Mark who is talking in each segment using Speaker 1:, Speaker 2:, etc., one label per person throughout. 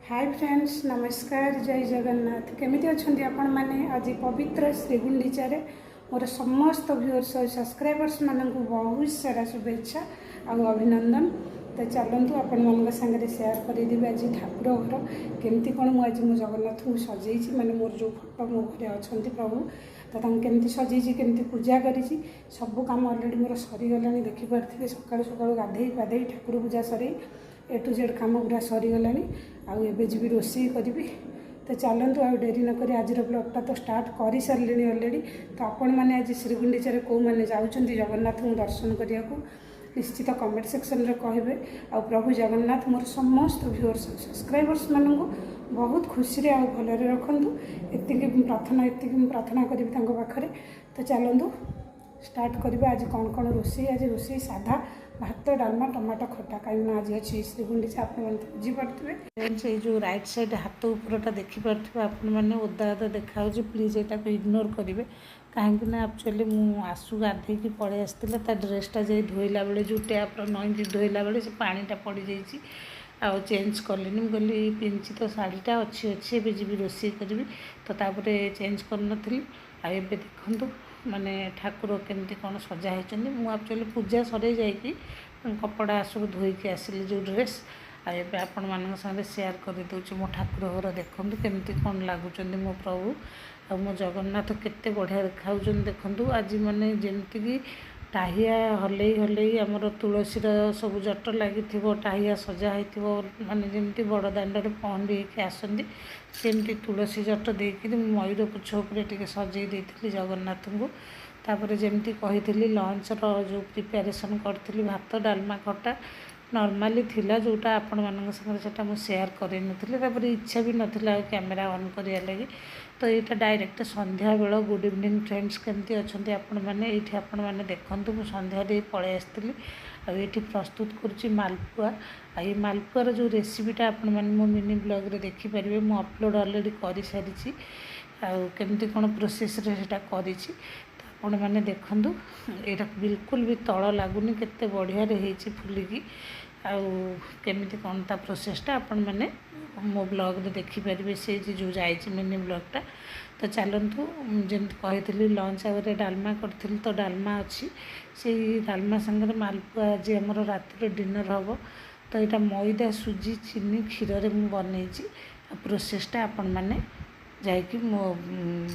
Speaker 1: Hi friends नमस्कार जय जगन्नाथ केमिति अच्छी आपण मैंने आज पवित्र श्रीगुंडीचारे मोर समस्त व्यूअर्स और सब्सक्राइबर्स मानक बहुत सारा शुभेच्छा और अभिनंदन। तो चलतु आपण मान सागर सेयार करदेवी आज ठाकुर घर केमती कौन मुझे मो जगन्नाथ को सजई माने मोर जो फोटो मो घरे अच्छा प्रभु तो केमती सजई केमती पूजा करी सब कम अलरेडी मोर सरीगला देखिपे सका सका गाधे पाधे ठाकुर पूजा सर ए टू जेड कम पूरा सरीगला आबे जी रोषे करी। तो चलतु आ डेरी नक आज ब्लॉगटा तो स्टार्ट कर सारे अलरेडी। तो आपण मैंने आज श्रीगुंडीचारे कौ मैंने जाऊँच जगन्नाथ को दर्शन करने को निश्चित कमेंट सेक्शन रे कहे। आ प्रभु जगन्नाथ मोर समस्त व्यूअर्स सब्सक्राइबर्स मानू बहुत खुशी आ भलरे रखु एति प्रार्थना करी पाखे। तो चलतु स्टार्ट करवा आज कौन कौन रोषे आज रोषे साधा भात डालमा टमाटो खटा कहीं आज अच्छी श्रीगुंडीचा आप बुझीपे से जो राइट साइड हाथ उपरटा देखिपे आपण मैंने ओदा ओदा देखा प्लीज यहाँ को इग्नोर करेंगे कहीं एक्चुअली मुझे आसु गाधे पलि आसता ड्रेसटा जा धोला बेले जो टैप्र नई धोला बेले से पानीटा पड़ जाइए आ चेंज कली मुझे पिंची तो शाढ़ीटा अच्छी अच्छी एवं जी रोषे करी तो तापर चेंज करनी आए देखूँ माने ठाकुर केमती कौन सजा होती मुझे एक्चुअली पूजा सर जाकि कपड़ा सब धोईकी आसिली जो ड्रेस आए आपण मान साथ सेयार कर दूँ मो ठाकुर घर देखूँ केमती कौन लगुच मो प्रभु आ मो जगन्नाथ केते बढ़िया देखा देखूँ आज माने जमती टाहिया हलई हलई आमर तुलसीर सब जट लगी टाहिया सजा हो माने जमती बड़ दाण्ड पहंडी होकर आसती सेमती तुलसी जट देकर मयूर पुछ उपर सजई देती जगन्नाथ को। तापर जमती कही लंचर जो प्रिपेरेसन करी भात डालमा खटा नॉर्मली थिला जोटा आपण मान संगे मुझे सेयार कर इच्छा भी नाला कैमेरा ऑन करिया लगी। तो यहाँ डायरेक्ट संध्या बेल गुड इवनिंग फ्रेंड्स केमती अच्छा आपण मैंने ये आपण मैंने देखूँ मुझे संध्या दे पलि आसती आठी प्रस्तुत करुँची मालपुआ ये मालपुआर जो रेसिपीटा आपण मैंने मो मिनी ब्लॉग रे देखिपारे मु अपलोड अलरेडी कर सारी आमती कौन प्रोसेस करी आपण मैंने देखूँ यहाँ बिल्कुल भी तल लगुनि केते बढ़िया फुलिकी आमती कौन ता प्रोसेसटा आपण मैंने मो ब्लॉग रे देखिपारे से जो जाए मिनी ब्लॉगटा। तो चलतु जमी कही लंच आवर डालमा करी तो डालमा अच्छी से डालमा संगे मालपुआ आज आम रातिर डिनर हम। तो यहाँ मैदा सुजी चीनी क्षीर रे मु बनई प्रोसेसटा आपण मैंने जाकि मो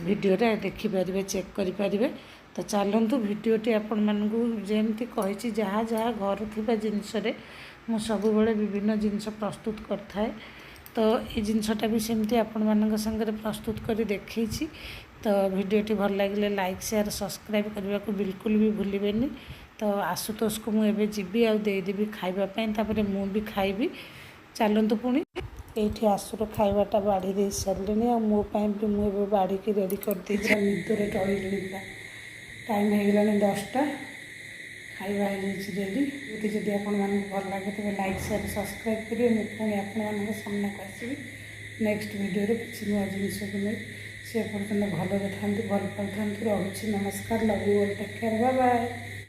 Speaker 1: वीडियो रे देखिपारे चेक करें। तो चलतु भिडटी आपण मानक जमती कही जहाँ जहाँ घर थिबा जिनस मु सब बेले विभिन्न जिनस प्रस्तुत करथाए। तो ये जिनसटा भी सेमती आपण मानक संगे प्रस्तुत कर देखी। तो भिडटी भल लगे लाइक शेयर सब्सक्राइब करने को बिल्कुल भी भूलें। तो आशुतोष को मुझे जीवी आदेदेवी खावाई मु भी खाइबी। चलतु पुणी ये आसुर खावाटा बाढ़ी दे सारे आ मोपाई भी मुझे बाढ़ी की रेडी कर दी निदर टली पूरा टाइम हो गला 10टा खाଇବା रेडी। ये जदि आपण भल लगे तेज लाइक शेयर सब्सक्राइब करेंगे मुझे पुणी आपण सामना को आसवि नेक्स्ट वीडियो किसी नुआ जिनस को नहीं से पर्यटन भल था भल पाई था। रही नमस्कार love you all take care bye bye.